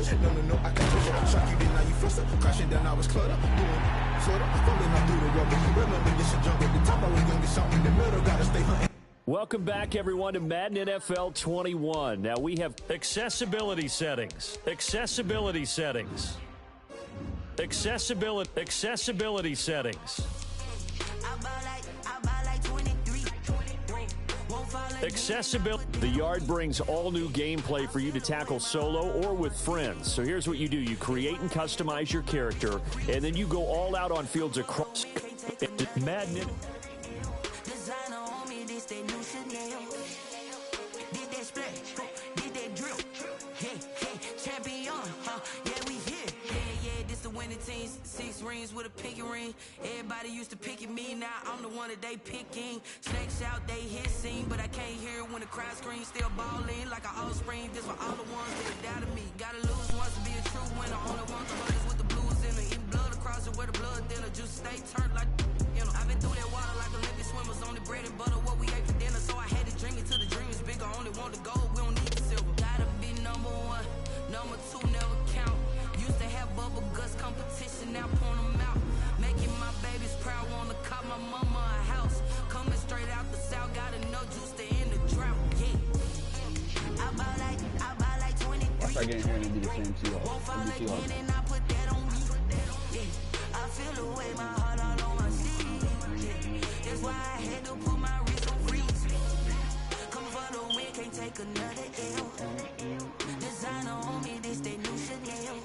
No, I can't push it. Shock you, then now you fluster. Crashing down, I was cluttered. Florida, falling out through the rubber. Remember, this a jungle. The top, I was young, something in the middle. Gotta stay hunting. Welcome back, everyone, to Madden NFL 21. Now we have accessibility settings. Accessibility settings. Accessibility settings. Accessibility. The Yard brings all new gameplay for you to tackle solo or with friends. So here's what you do. You create and customize your character, and then you go all out on fields across Madden. Six rings with a pinky ring. Everybody used to pick at me, now I'm the one that they picking. Snakes out, they hissing, but I can't hear when the crowd screams. Still balling like an offspring. This for all the ones that doubted me. Gotta lose once to be a true winner. Only one brothers with the blues in it. Eating blood across it where the blood thinner. Just stay turned like, you know. I've been through that water like Olympic swimmers. Only bread and butter, what we ate for dinner. So I had to dream it till the dream is bigger. Only want the gold, we don't need the silver. Gotta be number one, number two never count. Used to have bubble guts competition, now point them out. Making my babies proud, wanna cop my mama a house. Coming straight out the south, got enough juice to end the drought. Yeah, I buy like 23. I'll start getting here and do the same too. Won't fall again and I put that on me. Yeah, I feel the way my heart all on my sleeve. Yeah, that's why I had to put my wrist on freeze. Come for the win, can't take another L. Designer on me, this that new Chanel.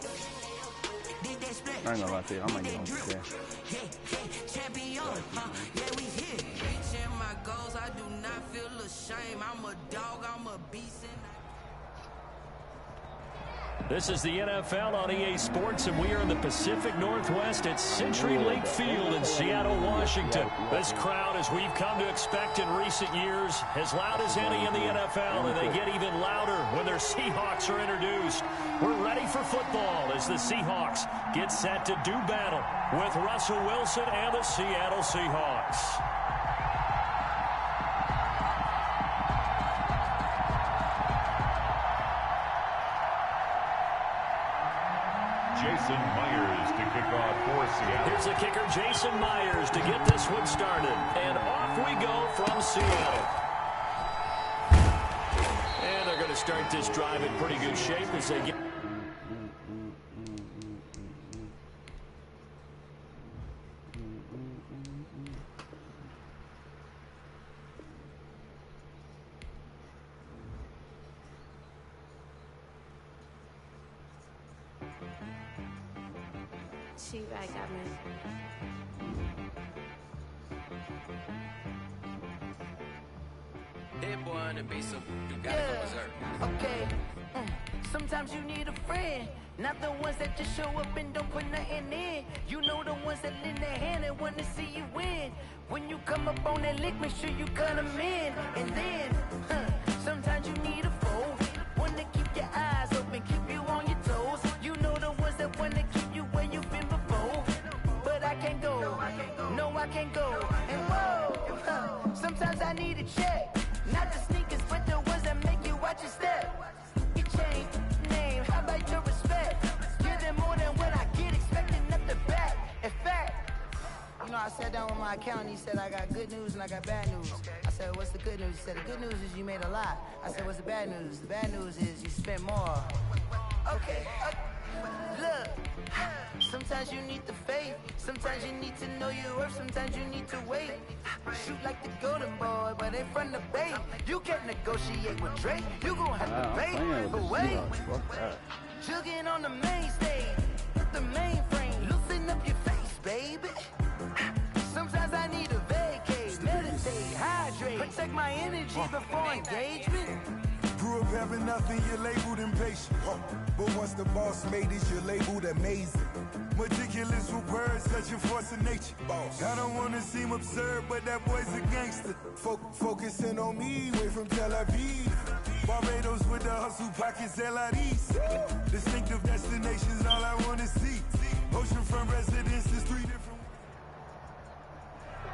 I ain't gonna lie to you, I might get home today. Champion, yeah, we here. Reaching my goals, I do not feel ashamed. I'm a dog, I'm a beast. This is the NFL on EA Sports, and we are in the Pacific Northwest at Century Link Field in Seattle, Washington. This crowd, as we've come to expect in recent years, as loud as any in the NFL, and they get even louder when their Seahawks are introduced. We're ready for football as the Seahawks get set to do battle with Russell Wilson and the Seattle Seahawks. Jason Myers to kick off for Seattle. Here's the kicker, Jason Myers, to get this one started. And off we go from Seattle. And they're going to start this drive in pretty good shape as they get... She right got me. That boy on the beat, so you gotta go berserk. Okay. Sometimes you need a friend, not the ones that just show up and don't put nothing in. You know the ones that lend their hand and want to see you win. When you come up on that lick, make sure you cut them in. And then, sometimes you need a foe, one to keep your eyes open, keep you on your toes. You know the ones that want to keep you where you've been before. But I can't go, no I can't go. And whoa, sometimes I need a check, not the sneakers but the ones that make you watch your step. You change name, how about your respect? Give them more than what I get, expecting nothing back. In fact, you know, I sat down with my accountant, he said I got good news and I got bad news. I said, what's the good news? He said, the good news is you made a lot. I said, what's the bad news? The bad news is you spent more. Okay, look, sometimes you need the faith, sometimes you need to know your worth, sometimes you need to wait. Shoot like the golden boy, but in front of bait. You can't negotiate with Drake, you gon' have to pay. But wait, jugging on the main stage, the mainframe, loosen up your face, baby. Sometimes I need a vacate, meditate, hydrate, protect my energy before engagement. Grew up having nothing, you're labeled impatient. But once the boss made it, you're labeled amazing. Meticulous with words, such a force of nature. I don't wanna seem absurd, but that boy's a gangster. Focusing on me, way from Tel Aviv. Barbados with the hustle pockets, LIDs. Distinctive destinations, all I wanna see. Oceanfront residences, 3 different...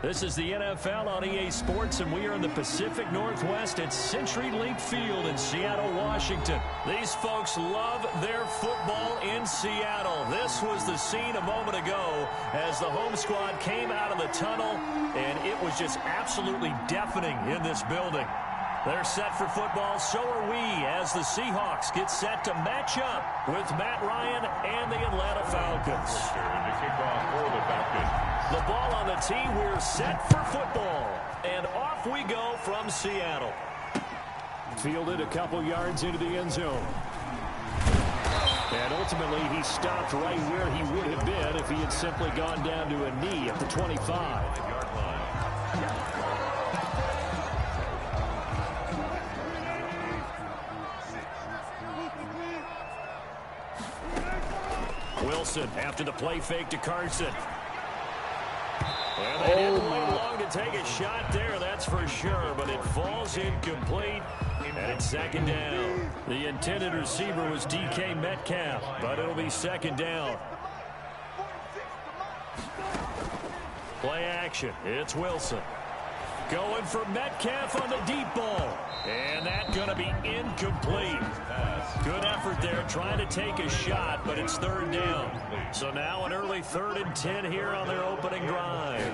This is the NFL on EA Sports, and we are in the Pacific Northwest at CenturyLink Field in Seattle, Washington. These folks love their football in Seattle. This was the scene a moment ago as the home squad came out of the tunnel, and it was just absolutely deafening in this building. They're set for football, so are we, as the Seahawks get set to match up with Matt Ryan and the Atlanta Falcons. To kick off for the Falcons. The ball on the tee, we're set for football. And off we go from Seattle. Fielded a couple yards into the end zone. And ultimately, he stopped right where he would have been if he had simply gone down to a knee at the 25. Wilson after the play fake to Carson. And they didn't wait long to take a shot there, that's for sure, but it falls incomplete, and it's second down. The intended receiver was DK Metcalf, but it'll be second down. Play action, it's Wilson. Going for Metcalf on the deep ball. And that's going to be incomplete. Good effort there trying to take a shot, but it's third down. So now an early 3rd and 10 here on their opening drive.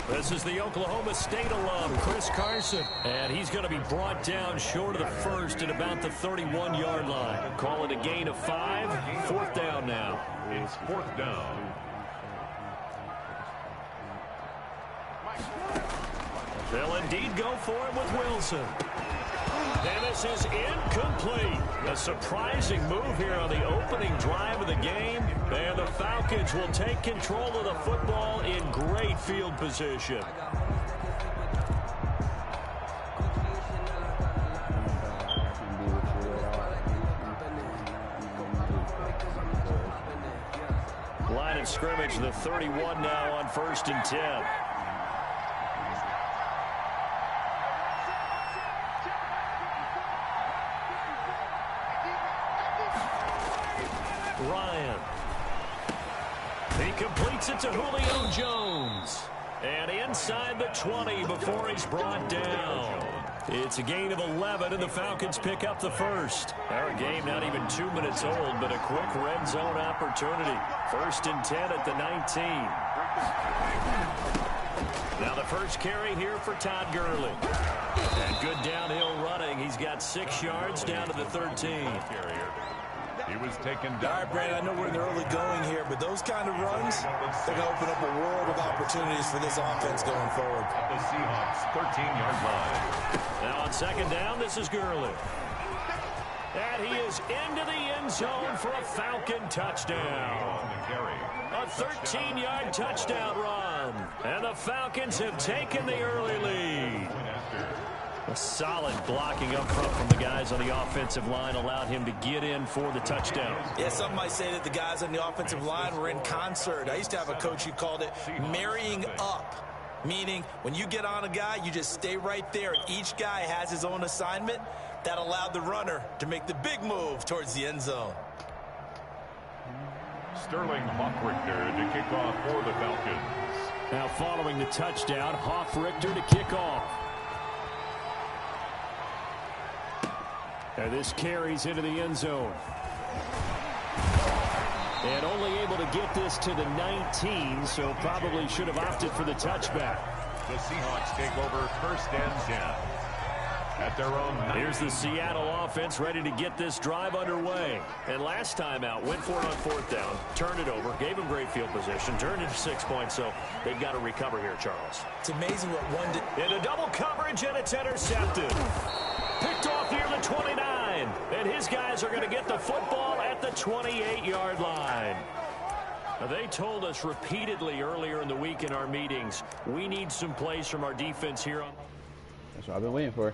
This is the Oklahoma State alum, Chris Carson. And he's going to be brought down short of the first at about the 31-yard line. Call it a gain of 5. 4th down now. It's 4th down. They'll indeed go for it with Wilson. And this is incomplete. A surprising move here on the opening drive of the game. And the Falcons will take control of the football in great field position. Line of scrimmage, the 31 now on 1st and 10. Ryan. He completes it to Julio Jones. And inside the 20 before he's brought down. It's a gain of 11, and the Falcons pick up the first. Our game not even 2 minutes old, but a quick red zone opportunity. 1st and 10 at the 19. Now the first carry here for Todd Gurley. And good downhill running. He's got 6 yards down to the 13. He was taken down. All right, Brandon, I know we're in the early going here, but those kind of runs, they're going to open up a world of opportunities for this offense going forward. At the Seahawks 13-yard line. Now on second down, this is Gurley. And he is into the end zone for a Falcon touchdown. A 13-yard touchdown run. And the Falcons have taken the early lead. A solid blocking up front from the guys on the offensive line allowed him to get in for the touchdown. Yeah, some might say that the guys on the offensive line were in concert. I used to have a coach who called it marrying up, meaning when you get on a guy, you just stay right there. Each guy has his own assignment. That allowed the runner to make the big move towards the end zone. Sterling Hoffrichter to kick off for the Falcons. Now following the touchdown, Hoffrichter to kick off. And this carries into the end zone. And only able to get this to the 19, so probably should have opted for the touchback. The Seahawks take over 1st and 10. At their own. Here's the Seattle offense ready to get this drive underway. And last time out, went for it on 4th down, turned it over, gave them great field position, turned it to 6 points, so they've got to recover here, Charles. It's amazing what one did. In a double coverage, and it's intercepted. Picked off near the 29. And his guys are going to get the football at the 28-yard line. Now, they told us repeatedly earlier in the week in our meetings, we need some plays from our defense here on. That's what I've been waiting for.